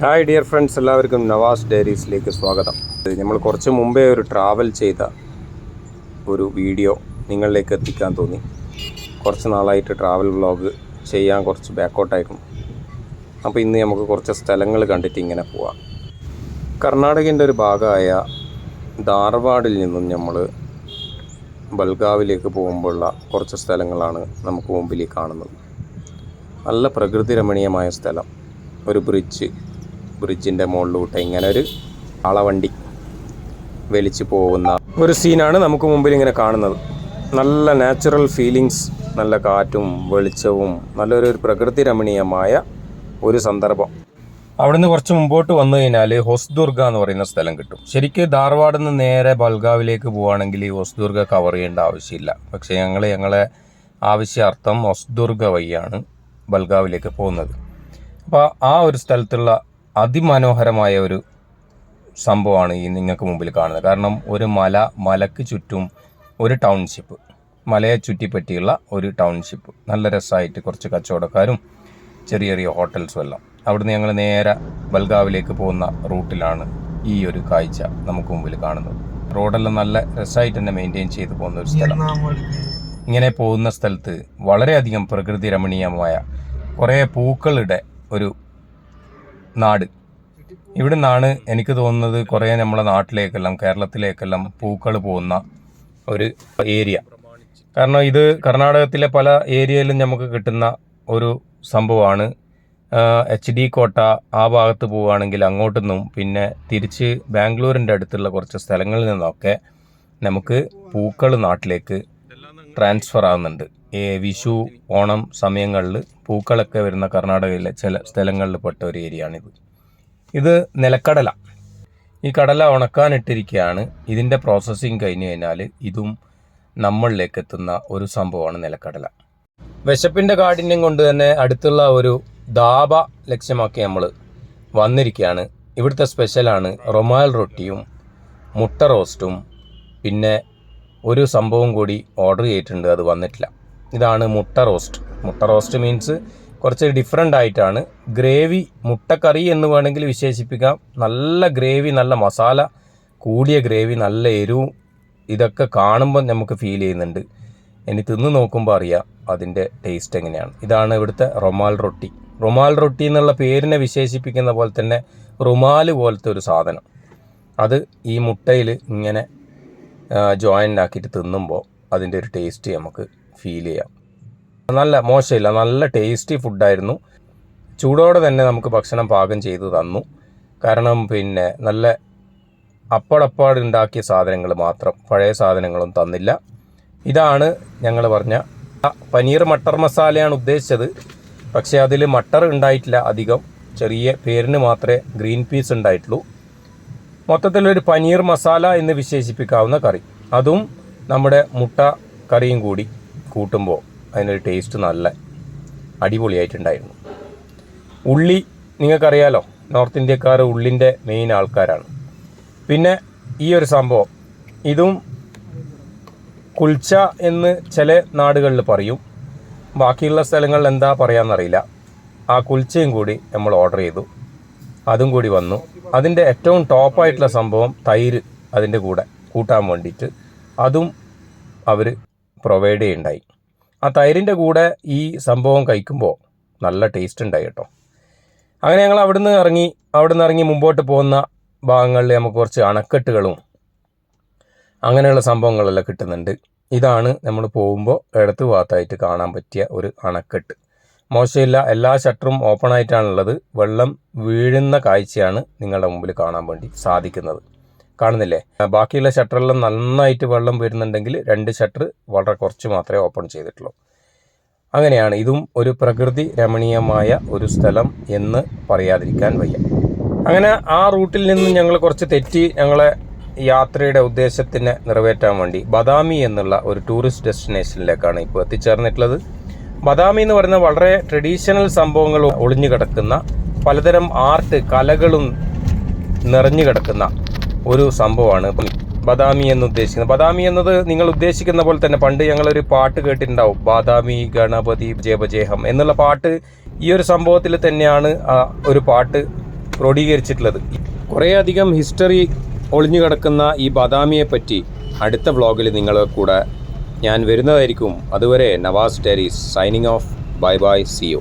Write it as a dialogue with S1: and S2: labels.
S1: Hi dear friends, എല്ലാവർക്കും നവാസ് ഡയറീസിലേക്ക് സ്വാഗതം. നമ്മൾ കുറച്ച് മുമ്പേ ഒരു ട്രാവൽ ചെയ്ത ഒരു വീഡിയോ നിങ്ങളിലേക്ക് എത്തിക്കാൻ തോന്നി. കുറച്ച് നാളായിട്ട് ട്രാവൽ വ്ളോഗ് ചെയ്യാൻ കുറച്ച് ബാക്കോട്ടായിരുന്നു. അപ്പോൾ ഇന്ന് നമുക്ക് കുറച്ച് സ്ഥലങ്ങൾ കണ്ടിട്ട് ഇങ്ങനെ പോവാം. കർണാടകൻ്റെ ഒരു ഭാഗമായ ധാർവാഡിൽ നിന്നും നമ്മൾ ബൽഗാവിലേക്ക് പോകുമ്പോഴുള്ള കുറച്ച് സ്ഥലങ്ങളാണ് നമുക്ക് മുമ്പിൽ കാണുന്നത്. നല്ല പ്രകൃതി രമണീയമായ സ്ഥലം. ഒരു ബ്രിഡ്ജിൻ്റെ മുകളിലൂട്ട് ഇങ്ങനെ ഒരു അളവണ്ടി വലിച്ചു പോകുന്ന ഒരു സീനാണ് നമുക്ക് മുമ്പിൽ ഇങ്ങനെ കാണുന്നത്. നല്ല നാച്ചുറൽ ഫീലിങ്സ്, നല്ല കാറ്റും വെളിച്ചവും നല്ലൊരു പ്രകൃതി രമണീയമായ ഒരു സന്ദർഭം. അവിടുന്ന് കുറച്ച് മുമ്പോട്ട് വന്നു കഴിഞ്ഞാൽ ഹൊസ്ദുർഗ എന്ന് പറയുന്ന സ്ഥലം കിട്ടും. ശരിക്കും ധാർവാഡിൽ നിന്ന് നേരെ ബൽഗാവിലേക്ക് പോവുകയാണെങ്കിൽ ഹൊസ്ദുർഗ കവർ ചെയ്യേണ്ട ആവശ്യമില്ല. പക്ഷേ ഞങ്ങളെ ആവശ്യാർത്ഥം ഹൊസ്ദുർഗ വഴിയാണ് ബൽഗാവിലേക്ക് പോകുന്നത്. അപ്പോൾ ആ ഒരു സ്ഥലത്തുള്ള അതിമനോഹരമായ ഒരു സംഭവമാണ് ഈ നിങ്ങൾക്ക് മുമ്പിൽ കാണുന്നത്. കാരണം ഒരു മലക്ക് ചുറ്റും ഒരു ടൗൺഷിപ്പ്, മലയെ ചുറ്റിപ്പറ്റിയുള്ള ഒരു ടൗൺഷിപ്പ്. നല്ല രസമായിട്ട് കുറച്ച് കച്ചവടക്കാരും ചെറിയ ചെറിയ ഹോട്ടൽസും എല്ലാം. അവിടുന്ന് ഞങ്ങൾ നേരെ ബൽഗാവിലേക്ക് പോകുന്ന റൂട്ടിലാണ് ഈ ഒരു കാഴ്ച നമുക്ക് മുമ്പിൽ കാണുന്നത്. റോഡെല്ലാം നല്ല രസമായിട്ട് തന്നെ മെയിൻറ്റെയിൻ ചെയ്ത് പോകുന്ന ഒരു സ്ഥലം. ഇങ്ങനെ പോകുന്ന സ്ഥലത്ത് വളരെയധികം പ്രകൃതി രമണീയമായ കുറേ പൂക്കളുടെ ഒരു നാട്. ഇവിടെ നിന്നാണ് എനിക്ക് തോന്നുന്നത് കുറേ നമ്മളെ നാട്ടിലേക്കെല്ലാം കേരളത്തിലേക്കെല്ലാം പൂക്കൾ പോകുന്ന ഒരു ഏരിയ. കാരണം ഇത് കർണാടകത്തിലെ പല ഏരിയയിലും നമുക്ക് കിട്ടുന്ന ഒരു സംഭവമാണ്. HD കോട്ട ആ ഭാഗത്ത് പോവുകയാണെങ്കിൽ അങ്ങോട്ട് നിന്നും പിന്നെ തിരിച്ച് ബാംഗ്ലൂരിൻ്റെ അടുത്തുള്ള കുറച്ച് സ്ഥലങ്ങളിൽ നിന്നൊക്കെ നമുക്ക് പൂക്കൾ നാട്ടിലേക്ക് ട്രാൻസ്ഫർ ആകുന്നുണ്ട്. വിഷു ഓണം സമയങ്ങളിൽ പൂക്കളൊക്കെ വരുന്ന കർണാടകയിലെ ചില സ്ഥലങ്ങളിൽ പെട്ട ഒരു ഏരിയയാണിത്. ഇത് നിലക്കടല. ഈ കടല ഉണക്കാനിട്ടിരിക്കുകയാണ്. ഇതിൻ്റെ പ്രോസസ്സിങ് കഴിഞ്ഞ് കഴിഞ്ഞാൽ ഇതും നമ്മളിലേക്ക് എത്തുന്ന ഒരു സംഭവമാണ് നിലക്കടല. വിശപ്പിൻ്റെ കാഠിന്യം കൊണ്ട് തന്നെ അടുത്തുള്ള ഒരു ധാബ ലക്ഷ്യമാക്കി നമ്മൾ വന്നിരിക്കുകയാണ്. ഇവിടുത്തെ സ്പെഷ്യലാണ് റുമാൽ റൊട്ടിയും മുട്ട റോസ്റ്റും പിന്നെ ഒരു സംഭവം കൂടി ഓർഡർ ചെയ്തിട്ടുണ്ട്, അത് വന്നിട്ടില്ല. ഇതാണ് മുട്ട റോസ്റ്റ്. മുട്ട റോസ്റ്റ് മീൻസ് കുറച്ച് ഡിഫറെൻ്റ് ആയിട്ടാണ്. ഗ്രേവി, മുട്ടക്കറി എന്ന് വേണമെങ്കിൽ വിശേഷിപ്പിക്കാം. നല്ല ഗ്രേവി, നല്ല മസാല കൂടിയ ഗ്രേവി, നല്ല എരിവും ഇതൊക്കെ കാണുമ്പോൾ നമുക്ക് ഫീൽ ചെയ്യുന്നുണ്ട്. ഇനി തിന്ന് നോക്കുമ്പോൾ അറിയാം അതിൻ്റെ ടേസ്റ്റ് എങ്ങനെയാണ്. ഇതാണ് ഇവിടുത്തെ റുമാൽ റൊട്ടി. റുമാൽ റൊട്ടി എന്നുള്ള പേരിനെ വിശേഷിപ്പിക്കുന്ന പോലെ തന്നെ റുമാല് പോലത്തെ ഒരു സാധനം. അത് ഈ മുട്ടയിൽ ഇങ്ങനെ ജോയിൻ്റ് ആക്കിയിട്ട് തിന്നുമ്പോൾ അതിൻ്റെ ഒരു ടേസ്റ്റ് നമുക്ക് ഫീൽ ചെയ്യാം. നല്ല മോശമില്ല, നല്ല ടേസ്റ്റി ഫുഡായിരുന്നു. ചൂടോടെ തന്നെ നമുക്ക് ഭക്ഷണം പാകം ചെയ്ത് തന്നു. കാരണം പിന്നെ നല്ല അപ്പടപ്പാട് ഉണ്ടാക്കിയ സാധനങ്ങൾ മാത്രം, പഴയ സാധനങ്ങളൊന്നും തന്നില്ല. ഇതാണ് ഞങ്ങൾ പറഞ്ഞ പനീർ മട്ടർ മസാലയാണ് ഉദ്ദേശിച്ചത്. പക്ഷേ അതിൽ മട്ടർ ഉണ്ടായിട്ടില്ല അധികം, ചെറിയ പേരിന് മാത്രമേ ഗ്രീൻ പീസ് ഉണ്ടായിട്ടുള്ളൂ. മൊത്തത്തിലൊരു പനീർ മസാല എന്ന് വിശേഷിപ്പിക്കാവുന്ന കറി. അതും നമ്മുടെ മുട്ട കറിയും കൂടി കൂട്ടുമ്പോൾ അതിനൊരു ടേസ്റ്റ് നല്ല അടിപൊളിയായിട്ടുണ്ടായിരുന്നു. ഉള്ളി നിങ്ങൾക്കറിയാലോ, നോർത്ത് ഇന്ത്യക്കാർ ഉള്ളിൻ്റെ മെയിൻ ആൾക്കാരാണ്. പിന്നെ ഈ ഒരു സംഭവം, ഇതും കുൽച്ച എന്ന് ചില നാടുകളിൽ പറയും, ബാക്കിയുള്ള സ്ഥലങ്ങളിൽ എന്താ പറയാമെന്നറിയില്ല. ആ കുൽച്ചയും കൂടി നമ്മൾ ഓർഡർ ചെയ്തു, അതും കൂടി വന്നു. അതിൻ്റെ ഏറ്റവും ടോപ്പായിട്ടുള്ള സംഭവം തൈര് അതിൻ്റെ കൂടെ കൂട്ടാൻ വേണ്ടിയിട്ട് അതും അവർ പ്രൊവൈഡ് ചെയ്യുന്നുണ്ടായി. ആ തൈരിൻ്റെ കൂടെ ഈ സംഭവം കഴിക്കുമ്പോൾ നല്ല ടേസ്റ്റ് ഉണ്ടായി കേട്ടോ. അങ്ങനെ ഞങ്ങൾ അവിടുന്ന് ഇറങ്ങി മുമ്പോട്ട് പോകുന്ന ഭാഗങ്ങളിൽ നമുക്ക് കുറച്ച് അണക്കെട്ടുകളും അങ്ങനെയുള്ള സംഭവങ്ങളെല്ലാം കിട്ടുന്നുണ്ട്. ഇതാണ് നമ്മൾ പോകുമ്പോൾ ഇടത്ത് ഭാഗത്തായിട്ട് കാണാൻ പറ്റിയ ഒരു അണക്കെട്ട്. മോശമില്ല, എല്ലാ ഷട്ടറും ഓപ്പൺ ആയിട്ടാണുള്ളത്. വെള്ളം വീഴുന്ന കാഴ്ചയാണ് നിങ്ങളുടെ മുമ്പിൽ കാണാൻ വേണ്ടി സാധിക്കുന്നത്. കാണുന്നില്ലേ? ബാക്കിയുള്ള ഷട്ടറെല്ലാം നന്നായിട്ട് വെള്ളം വരുന്നുണ്ടെങ്കിൽ 2 ഷട്ടർ വളരെ കുറച്ച് മാത്രമേ ഓപ്പൺ ചെയ്തിട്ടുള്ളൂ. അങ്ങനെയാണ്. ഇതും ഒരു പ്രകൃതി രമണീയമായ ഒരു സ്ഥലം എന്ന് പറയാതിരിക്കാൻ വയ്യ. അങ്ങനെ ആ റൂട്ടിൽ നിന്ന് ഞങ്ങൾ കുറച്ച് തെറ്റി ഞങ്ങളെ യാത്രയുടെ ഉദ്ദേശത്തിനെ നിറവേറ്റാൻ വേണ്ടി ബദാമി എന്നുള്ള ഒരു ടൂറിസ്റ്റ് ഡെസ്റ്റിനേഷനിലേക്കാണ് ഇപ്പോൾ എത്തിച്ചേർന്നിട്ടുള്ളത്. ബദാമി എന്ന് പറയുന്ന വളരെ ട്രഡീഷണൽ സംഭവങ്ങൾ ഒളിഞ്ഞു കിടക്കുന്ന, പലതരം ആർട്ട് കലകളും നിറഞ്ഞു കിടക്കുന്ന ഒരു സംഭവമാണ് ബദാമി എന്ന് ഉദ്ദേശിക്കുന്നത്. ബദാമി എന്നത് നിങ്ങൾ ഉദ്ദേശിക്കുന്ന പോലെ തന്നെ പണ്ട് ഞങ്ങളൊരു പാട്ട് കേട്ടിട്ടുണ്ടാവും, ബാദാമി ഗണപതി ജയപജേഹം എന്നുള്ള പാട്ട്. ഈ ഒരു സംഭവത്തിൽ തന്നെയാണ് ഒരു പാട്ട് ക്രോഡീകരിച്ചിട്ടുള്ളത്. കുറേയധികം ഹിസ്റ്ററി ഒളിഞ്ഞു കിടക്കുന്ന ഈ ബദാമിയെ പറ്റി അടുത്ത വ്ളോഗിൽ നിങ്ങളെ കൂടെ ഞാൻ വരുന്നതായിരിക്കും. അതുവരെ Nawaz diaries signing off. Bye bye, see U.